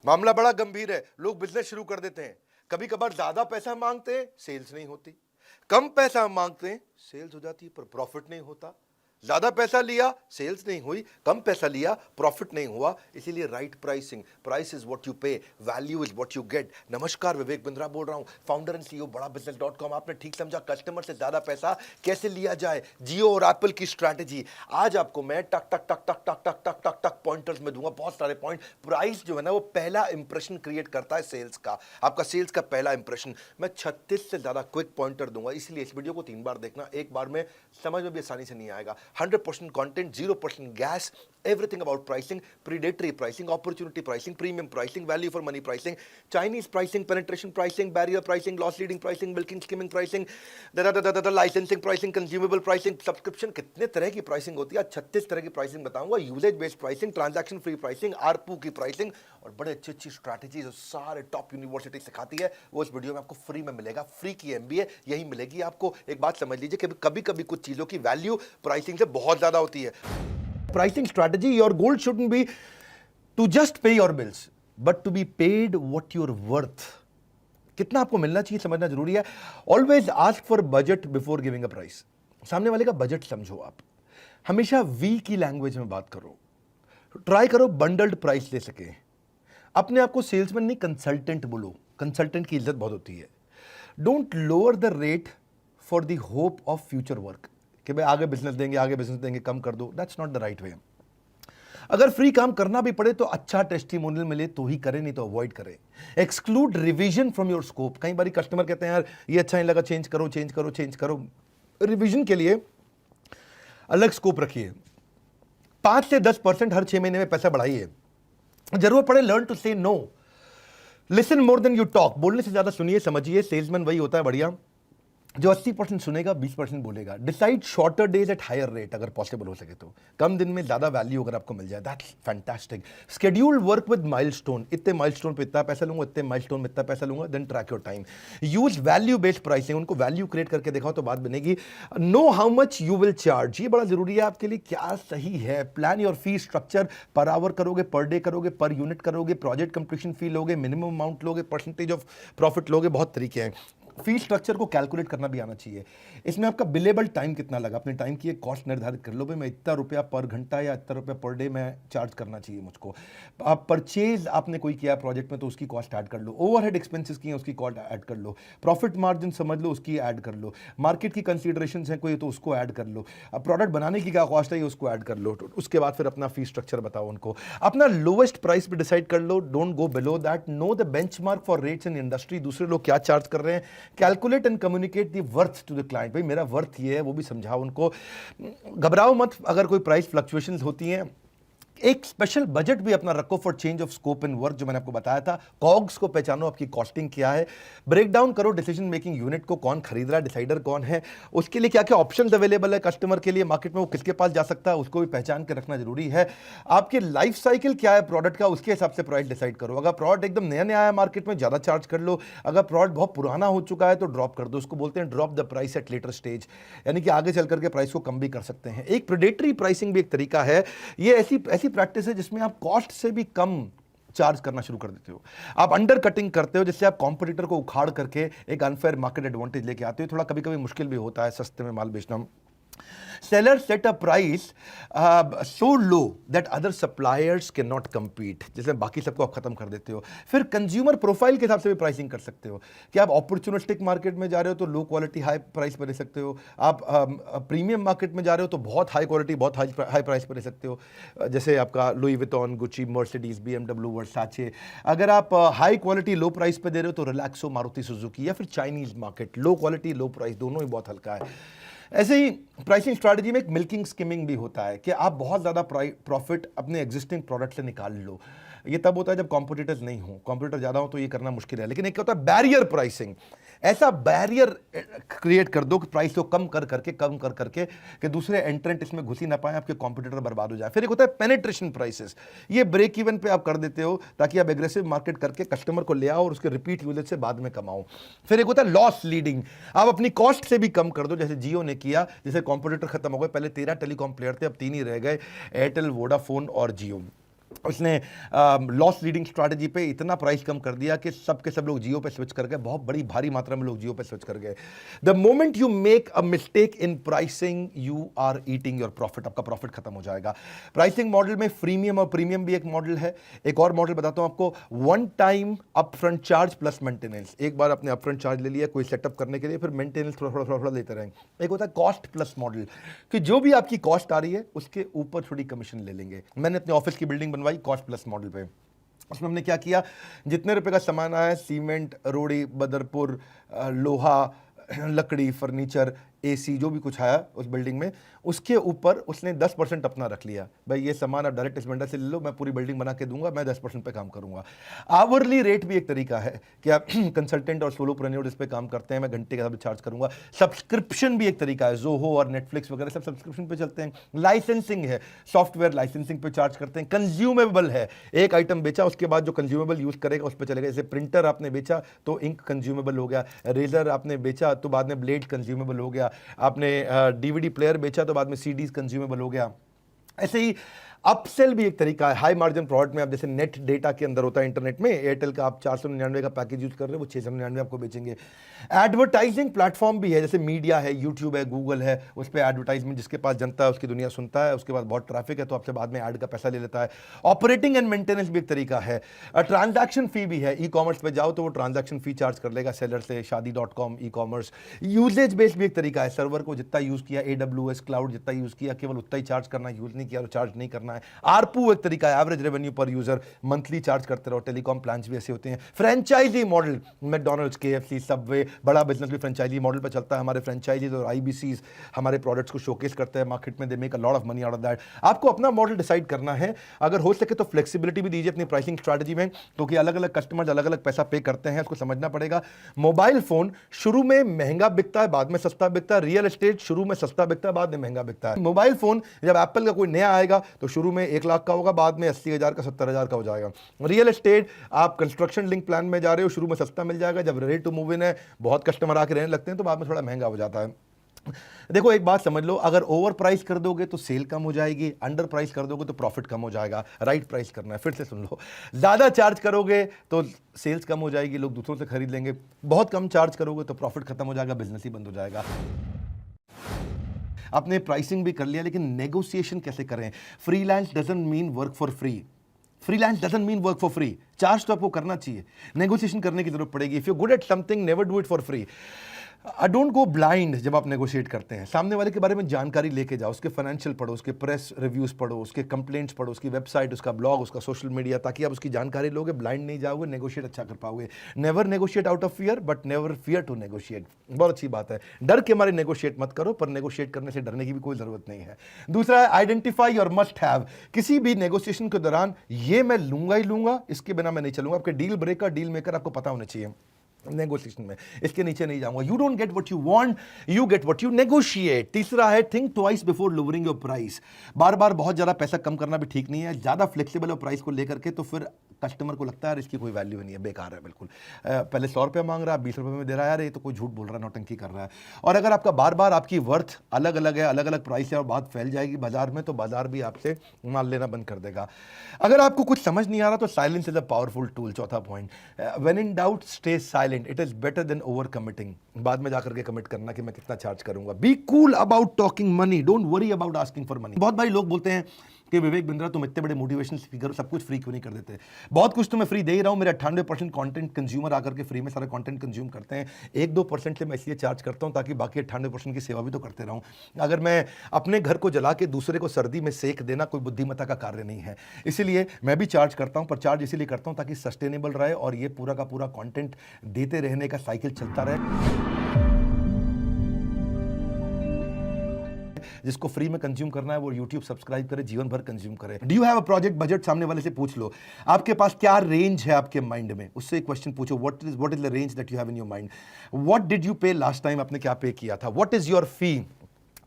मामला बड़ा गंभीर है, लोग बिजनेस शुरू कर देते हैं, कभी कभार ज्यादा पैसा मांगते हैं, सेल्स नहीं होती। कम पैसा मांगते हैं, सेल्स हो जाती है पर प्रॉफिट नहीं होता। ज्यादा पैसा लिया, सेल्स नहीं हुई, कम पैसा लिया, प्रॉफिट नहीं हुआ। इसीलिए right pricing, price is what you pay, value is what you get. नमस्कार, विवेक बिंद्रा बोल रहा हूं, फाउंडर एंड सीईओ बड़ा बिजनेस.com। आपने ठीक समझा, कस्टमर से ज्यादा पैसा कैसे लिया जाए, जियो और एप्पल की स्ट्रैटेजी। आज आपको मैं टक टक टक टक टक टक टक टक टक पॉइंटर्स में दूंगा, बहुत सारे पॉइंट। प्राइस जो है ना, वो पहला इंप्रेशन क्रिएट करता है सेल्स का, आपका सेल्स का पहला इंप्रेशन। मैं 36 से ज्यादा क्विक पॉइंटर दूंगा, इसलिए इस वीडियो को 3 बार देखना, एक बार में समझ में भी आसानी से नहीं आएगा। 100% content, 0% gas, everything about pricing, predatory pricing, opportunity pricing, premium pricing, value for money pricing, Chinese pricing, penetration pricing, barrier pricing, loss leading pricing, milking skimming pricing, licensing pricing, consumable pricing, subscription, कितने तरह की pricing होती है। 36 तरह की pricing बताऊंगा, usages based pricing, transaction free pricing, ARPU की pricing और बड़े अच्छी अच्छी स्ट्रैटेजी जो सारे टॉप यूनिवर्सिटी सिखाती है, वो इस वीडियो में आपको फ्री में मिलेगा। फ्री की एमबीए यही मिलेगी आपको। एक बात समझ लीजिए कि कभी कभी कुछ चीजों की वैल्यू प्राइसिंग से बहुत ज्यादा होती है। Pricing strategy, your goal shouldn't be to just pay your bills but to be paid what you're worth. कितना आपको मिलना चाहिए समझना जरूरी है। Always ask for budget before giving a price. सामने वाले का बजट समझो। आप हमेशा वी की लैंग्वेज में बात करो, ट्राई करो बंडल्ड प्राइस ले सके। अपने आप को सेल्समैन नहीं कंसल्टेंट बोलो, कंसल्टेंट की इज्जत बहुत होती है। Don't lower the rate for the hope of future work, कि भाई आगे बिजनेस देंगे, आगे बिजनेस देंगे, कम कर दो। That's not the right way. अगर फ्री काम करना भी पड़े तो अच्छा टेस्टिमोनियल मिले तो ही करें, नहीं तो अवॉइड करें। Exclude revision from your scope. कई बार कस्टमर कहते हैं यार ये अच्छा नहीं लगा, चेंज करो चेंज करो चेंज करो। रिवीजन के लिए अलग स्कोप रखिए। 5 से 10% हर 6 महीने में पैसा बढ़ाइए। जरूरत पड़े learn to say no. Listen more than you talk. बोलने से ज्यादा सुनिए, समझिए। सेल्समैन वही होता है बढ़िया जो 80% सुनेगा, 20% बोलेगा। Decide shorter days at higher rate, अगर पॉसिबल हो सके तो। कम दिन में ज्यादा वैल्यू अगर आपको मिल जाए, that's fantastic. Schedule work with milestone. इतने माइलस्टोन पे इतना पैसा लूंगा, इतने माइलस्टोन में इतना पैसा लूंगा। Then track your time. Use value based pricing. उनको वैल्यू क्रिएट करके दिखाओ तो बात बनेगी। Know how much you will charge, ये बड़ा जरूरी है आपके लिए, क्या सही है। Plan your fee structure. Per hour करोगे, पर डे करोगे, पर यूनिट करोगे, प्रोजेक्ट कंप्लीशन फी लोगे, मिनिमम अमाउंट लोगे, परसेंटेज ऑफ प्रॉफिट लोगे। बहुत तरीके हैं। फी स्ट्रक्चर को कैलकुलेट करना भी आना चाहिए। इसमें आपका बिलेबल टाइम कितना लगा, अपने टाइम की एक कॉस्ट निर्धारित कर लो। भाई मैं इतना रुपया पर घंटा या इतना रुपया पर डे में चार्ज करना चाहिए मुझको। आप परचेज आपने कोई किया प्रोजेक्ट में तो उसकी कॉस्ट ऐड कर लो। ओवरहेड एक्सपेंसेस की हैं उसकी कॉस्ट ऐड कर लो। प्रॉफिट मार्जिन समझ लो, उसकी ऐड कर लो। मार्केट की कंसीडरेशंस हैं कोई तो उसको ऐड कर लो। अब प्रोडक्ट बनाने की क्या कॉस्ट है उसको ऐड कर लो। तो उसके बाद फिर अपना फी स्ट्रक्चर बताओ उनको। अपना लोएस्ट प्राइस भी डिसाइड कर लो, don't go below that. Know the benchmark for rates in industry. दूसरे लोग क्या चार्ज कर रहे हैं, calculate and communicate the worth to the client. भाई मेरा वर्थ ये है, वो भी समझाओ उनको। घबराओ मत अगर कोई प्राइस फ्लक्चुएशंस होती हैं। एक स्पेशल बजट भी अपना रखो for change of scope in work, जो मैंने आपको बताया था। कॉग्स को पहचानो, आपकी कॉस्टिंग क्या है। ब्रेक डाउन करो डिसीजन मेकिंग यूनिट को, कौन खरीद रहा है, डिसाइडर कौन है, उसके लिए क्या क्या ऑप्शंस अवेलेबल है कस्टमर के लिए मार्केट में, वो किसके पास जा सकता है, उसको भी पहचान के रखना जरूरी है। आपके लाइफ साइकिल क्या है प्रोडक्ट का, उसके हिसाब से प्राइस डिसाइड करो। अगर प्रोडक्ट एकदम नया नया आया मार्केट में, ज्यादा चार्ज कर लो। अगर प्रोडक्ट बहुत पुराना हो चुका है तो ड्रॉप कर दो। उसको बोलते हैं drop the price at later stage, यानी कि आगे चल करके प्राइस को कम भी कर सकते हैं। एक प्रेडेटरी प्राइसिंग भी एक तरीका है। ये ऐसी प्रैक्टिस है जिसमें आप कॉस्ट से भी कम चार्ज करना शुरू कर देते हो। आप अंडर कटिंग करते हो, जिससे आप कॉम्पिटिटर को उखाड़ करके एक अनफेयर मार्केट एडवांटेज लेके आते हो। थोड़ा कभी कभी मुश्किल भी होता है सस्ते में माल बेचना। Seller set a price so low that other suppliers cannot compete, जैसे बाकी सबको आप खत्म कर देते हो। फिर कंज्यूमर प्रोफाइल के हिसाब से भी प्राइसिंग कर सकते हो कि आप अपॉर्चुनिस्टिक मार्केट में जा रहे हो तो लो क्वालिटी हाई प्राइस पर ले सकते हो। आप प्रीमियम मार्केट में जा रहे हो तो बहुत हाई क्वालिटी बहुत हाई प्राइस पर ले सकते हो, जैसे आपका Louis Vuitton, Gucci, Mercedes, BMW, वर्साचे। अगर आप हाई क्वालिटी लो प्राइस पे दे रहे हो तो रिलैक्सो, मारुति सुजुकी, या फिर चाइनीज मार्केट, लो क्वालिटी लो प्राइस, दोनों ही बहुत हल्का है। ऐसे ही प्राइसिंग स्ट्रैटेजी में एक मिल्किंग स्किमिंग भी होता है कि आप बहुत ज़्यादा प्रॉफिट अपने एग्जिस्टिंग प्रोडक्ट से निकाल लो। ये तब होता है जब कॉम्पिटिटर्स नहीं हो, कॉम्पिटिटर ज़्यादा हो तो ये करना मुश्किल है। लेकिन एक होता है बैरियर प्राइसिंग। ऐसा बैरियर क्रिएट कर दो कि प्राइस को कम कर करके कि दूसरे एंट्रेंट इसमें घुस ही ना पाए, आपके कॉम्पिटिटर बर्बाद हो जाए। फिर एक होता है पेनिट्रेशन प्राइसेस। ये ब्रेक इवन पे आप कर देते हो ताकि आप एग्रेसिव मार्केट करके कस्टमर को ले आओ और उसके रिपीट यूजेज से बाद में कमाओ। फिर एक होता है लॉस लीडिंग। आप अपनी कॉस्ट से भी कम कर दो, जैसे जियो ने किया। जैसे कॉम्पिटिटर खत्म हो गए, पहले 13 टेलीकॉम प्लेयर थे, अब 3 ही रह गए, एयरटेल, वोडाफोन और जियो। उसने लॉस लीडिंग स्ट्रैटेजी पे इतना प्राइस कम कर दिया कि सब के सब लोग जियो पे स्विच कर गए, बहुत बड़ी भारी मात्रा में लोग जियो पे स्विच कर गए। The moment you make a mistake in pricing you are eating your profit, आपका प्रॉफिट खत्म हो जाएगा। प्राइसिंग मॉडल में फ्रीमियम और प्रीमियम भी एक मॉडल है। एक और मॉडल बताता हूं आपको, one time upfront charge plus maintenance. एक बार आपने अपफ्रंट चार्ज ले लिया कोई सेटअप करने के लिए, फिर मेंटेनेंस थोड़ा थोड़ा थोड़ा लेते रहेंगे। एक होता है कॉस्ट प्लस मॉडल, कि जो भी आपकी कॉस्ट आ रही है उसके ऊपर थोड़ी कमीशन ले लेंगे। मैंने अपने ऑफिस की बिल्डिंग बनवाई कॉस्ट प्लस मॉडल पे। उसमें हमने क्या किया, जितने रुपए का सामान आया, सीमेंट, रोड़ी, बदरपुर, लोहा, लकड़ी, फर्नीचर, एसी, जो भी कुछ आया उस बिल्डिंग में, उसके ऊपर उसने 10% अपना रख लिया। भाई ये सामान आप डायरेक्ट इस वेंडर से ले लो, मैं पूरी बिल्डिंग बना के दूंगा, मैं 10% पे काम करूंगा। आवरली रेट भी एक तरीका है कि आप कंसल्टेंट और सोलोप्रेन्योर इस पे काम करते हैं, मैं घंटे का हिसाब से चार्ज करूंगा। सब्सक्रिप्शन भी एक तरीका है, जोहो और नेटफ्लिक्स वगैरह सब सब्सक्रिप्शन पे चलते हैं। लाइसेंसिंग है, सॉफ्टवेयर लाइसेंसिंग पे चार्ज करते हैं। कंज्यूमेबल है, एक आइटम बेचा उसके बाद जो कंज्यूमेबल यूज करेगा उस पर चलेगा। जैसे प्रिंटर आपने बेचा तो इंक कंज्यूमेबल हो गया, रेजर आपने बेचा तो बाद में ब्लेड कंज्यूमेबल हो गया, आपने डीवीडी प्लेयर बेचा तो बाद में सीडीज कंज्यूमेबल हो गया। ऐसे ही अपसेल भी एक तरीका है। हाई मार्जिन प्रोडक्ट में आप जैसे नेट डेटा के अंदर होता है इंटरनेट में, एयरटेल का आप 499 का पैकेज यूज कर रहे हो, वो 699 आपको बेचेंगे। एडवर्टाइजिंग प्लेटफॉर्म भी है, जैसे मीडिया है, यूट्यूब है, गूगल है, उस पर एडवर्टाइजमेंट जिसके पास जनता है उसकी दुनिया सुनता है, उसके बाद बहुत ट्रैफिक है तो आपसे बाद में ऐड का पैसा ले लेता है। ऑपरेटिंग एंड मेंटेनेंस भी एक तरीका है। ट्रांजैक्शन फी भी है, ई कॉमर्स पे जाओ तो वो ट्रांजैक्शन फी चार्ज कर लेगा सेलर से, शादी.com, ई कॉमर्स। यूजेज बेस्ड भी एक तरीका है, सर्वर को जितना यूज किया, AWS क्लाउड जितना यूज किया केवल उतना ही चार्ज करना, यूज नहीं किया तो चार्ज नहीं करना है। आरपू एक तरीका है, average revenue per user, monthly charge करते रहो। टेलीकॉम प्लान्स भी ऐसे होते हैं। Franchisee model, McDonald's, KFC, Subway, बड़ा बिजनेस भी फ्रेंचाइजी मॉडल पर चलता है। हमारे फ्रेंचाइजीज और IBCs हमारे प्रोडक्ट्स को शोकेस करते हैं मार्केट में, they make a lot of money out of that. आपको अपना मॉडल डिसाइड करना है, अगर हो सके तो फ्लेक्सिबिलिटी भी दीजिए अपनी प्राइसिंग स्ट्रैटेजी में, क्योंकि अलग अलग कस्टमर्स अलग अलग पैसा पे करते हैं, उसको समझना पड़ेगा। मोबाइल फोन शुरू में महंगा बिकता है, बाद में सस्ता बिकता है। रियल एस्टेट शुरू में सस्ता बिकता है, बाद में महंगा बिकता है। मोबाइल फोन जब एप्पल का कोई नया आएगा तो शुरू में 1 लाख का होगा, बाद में 80,000 का, 70,000 का हो जाएगा। रियल एस्टेट आप कंस्ट्रक्शन लिंक प्लान में जा रहे हो, शुरू में सस्ता मिल जाएगा, जब रेडी टू मूव इन है, बहुत कस्टमर आके रहने लगते हैं तो बाद में थोड़ा महंगा हो जाता है। देखो एक बात समझ लो, अगर ओवर प्राइस कर दोगे तो सेल कम हो जाएगी, अंडर प्राइस कर दोगे तो प्रॉफिट कम हो जाएगा। राइट प्राइस करना है, फिर से सुन लो, ज्यादा चार्ज करोगे तो सेल्स कम हो जाएगी, लोग दूसरों से खरीद लेंगे। बहुत कम चार्ज करोगे तो प्रॉफिट खत्म हो जाएगा, बिजनेस ही बंद हो जाएगा। आपने प्राइसिंग भी कर लिया, लेकिन नेगोशिएशन कैसे करें? Freelance doesn't mean work for free. Freelance doesn't mean work for free. Charge तो आपको करना चाहिए, नेगोशिएशन करने की जरूरत पड़ेगी। If you good at something, never do it for free. Don't go blind जब आप नेगोशिएट करते हैं। सामने वाले के बारे में जानकारी लेके जाओ, उसके फाइनेंशियल पढ़ो, उसके प्रेस रिव्यूज पढ़ो, उसके कंप्लेंट्स पढ़ो, उसकी वेबसाइट, उसका ब्लॉग, उसका सोशल मीडिया, ताकि आप उसकी जानकारी लोगे, ब्लाइंड नहीं जाओगे, नेगोशिएट अच्छा कर पाओगे। Never negotiate out of fear, but never fear to negotiate. बहुत अच्छी बात है, डर के मारे नेगोशिएट मत करो, पर नेगोशिएट करने से डरने की भी कोई जरूरत नहीं है। दूसरा है आइडेंटिफाई योर मस्ट हैव। किसी भी नेगोशिएशन के दौरान ये मैं लूंगा ही लूंगा, इसके बिना मैं नहीं चलूंगा। आपके डील ब्रेकर, डील मेकर आपको पता होने चाहिए नेगोशिएशन में, इसके नीचे नहीं जाऊंगा। You don't get what you want, you get what you negotiate. तीसरा है think twice before lowering your price. बार बार बहुत ज्यादा पैसा कम करना भी ठीक नहीं है। ज्यादा फ्लेक्सिबल है प्राइस को लेकर के, तो फिर कस्टमर को लगता है इसकी कोई वैल्यू नहीं है, बेकार है बिल्कुल। पहले 100 रुपये मांग रहा है, 20 रुपये में दे रहा है, यार ये तो कोई झूठ बोल रहा है, नौटंकी कर रहा है। और अगर आपका बार बार आपकी वर्थ अलग अलग है, अलग अलग प्राइस है, और बात फैल जाएगी बाजार में, तो बाजार भी आपसे माल लेना बंद कर देगा। अगर आपको कुछ समझ नहीं आ रहा तो silence is a powerful tool. चौथा point, when in doubt stay silent, it is better than over committing. बाद में जाकर के कमिट करना कि मैं कितना चार्ज करूंगा। Be cool about talking money, don't worry about asking for money. बहुत भाई लोग बोलते हैं कि विवेक बिंद्रा तुम इतने बड़े मोटिवेशनल स्पीकर, सब कुछ फ्री क्यों नहीं कर देते? बहुत कुछ तो मैं फ्री दे ही रहा हूं। मेरे 98% कंटेंट कंज्यूमर आकर के फ्री में सारा कंटेंट कंज्यूम करते हैं। 1-2% से मैं इसलिए चार्ज करता हूं ताकि बाकी 98% की सेवा भी तो करते रहूं। अगर मैं अपने घर को जला के दूसरे को सर्दी में सेक देना कोई बुद्धिमत्ता का कार्य नहीं है, इसीलिए मैं भी चार्ज करता हूं। पर चार्ज इसीलिए करता हूं ताकि सस्टेनेबल रहे और ये पूरा का पूरा कंटेंट देते रहने का साइकिल चलता रहे। जिसको फ्री में कंज्यूम करना है वो YouTube सब्सक्राइब करे, जीवन भर कंज्यूम करे। Do you have a project budget? सामने वाले से पूछ लो आपके पास क्या रेंज है आपके माइंड में। उससे एक क्वेश्चन पूछो, what is the range that you have in your mind. What did you पे लास्ट टाइम, आपने क्या पे किया था। व्हाट इज योर फी।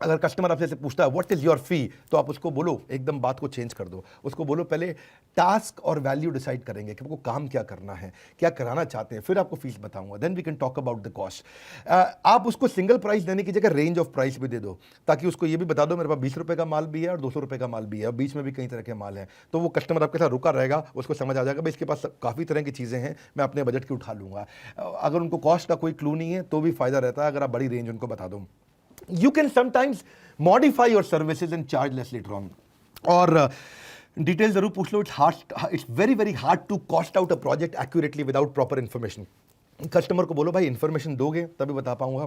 अगर कस्टमर आपसे पूछता है व्हाट इज योर फी, तो आप उसको बोलो, एकदम बात को चेंज कर दो, उसको बोलो पहले टास्क और वैल्यू डिसाइड करेंगे कि आपको काम क्या करना है, क्या कराना चाहते हैं, फिर आपको फीस बताऊंगा, then we can talk about the cost. आप उसको सिंगल प्राइस देने की जगह रेंज ऑफ प्राइस भी दे दो, ताकि उसको ये भी बता दो मेरे पास 20 रुपए का माल भी है और 200 रुपए का माल भी है, और बीच में भी कई तरह के माल हैं। तो वो कस्टमर आपके साथ रुका रहेगा, उसको समझ आ जाएगा भाई इसके पास काफ़ी तरह की चीज़ें हैं, मैं अपने बजट की उठा लूंगा। अगर उनको कॉस्ट का कोई क्लू नहीं है तो भी फायदा रहता है अगर आप बड़ी रेंज उनको बता दो। You can sometimes modify your services and charge less later on. और डिटेल जरूर पूछ लो। It's very very hard to cost out a project accurately without proper information. Customer को बोलो भाई इन्फॉर्मेशन दोगे तभी बता पाऊंगा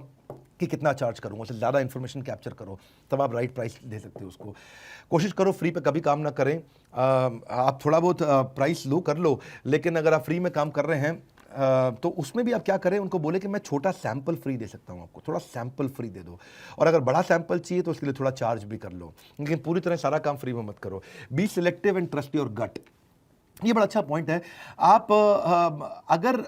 कि कितना चार्ज करूंगा, उससे ज़्यादा इन्फॉर्मेशन कैप्चर करो, तब आप राइट प्राइस दे सकते हो उसको। कोशिश करो फ्री पे कभी काम ना करें। आप थोड़ा बहुत प्राइस लो कर लो, लेकिन अगर आप फ्री में काम कर रहे हैं तो उसमें भी आप क्या करें, उनको बोले कि मैं छोटा सैंपल फ्री दे सकता हूं आपको, थोड़ा सैंपल फ्री दे दो, और अगर बड़ा सैंपल चाहिए तो उसके लिए थोड़ा चार्ज भी कर लो, लेकिन पूरी तरह सारा काम फ्री में मत करो। Be selective and trust your gut, ये बड़ा अच्छा पॉइंट है। आप अगर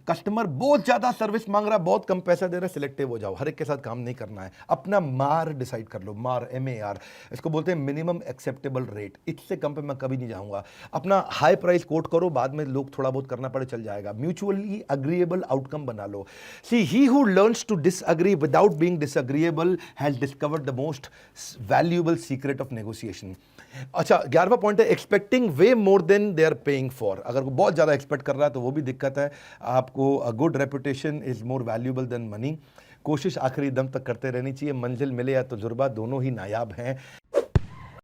कस्टमर बहुत ज्यादा सर्विस मांग रहा है, बहुत कम पैसा दे रहा है, सिलेक्टिव हो जाओ, हर एक के साथ काम नहीं करना है। अपना मार डिसाइड कर लो, मार MAR, इसको बोलते हैं मिनिमम एक्सेप्टेबल रेट, इससे कम पे मैं कभी नहीं जाऊंगा। अपना हाई प्राइस कोट करो, बाद में लोग थोड़ा बहुत करना पड़े चल जाएगा। म्यूचुअली अग्रीएबल आउटकम बना लो। See he who learns to disagree without being disagreeable has discovered the most valuable secret of negotiation. अच्छा, 11वां पॉइंट है expecting way more than they are paying for. अगर वो बहुत ज्यादा एक्सपेक्ट कर रहा है तो वो भी दिक्कत है। आपको a good reputation is more valuable then money. कोशिश आखिरी दम तक करते रहनी चाहिए, मंजिल मिले या तजुर्बा, दोनों ही नायाब हैं।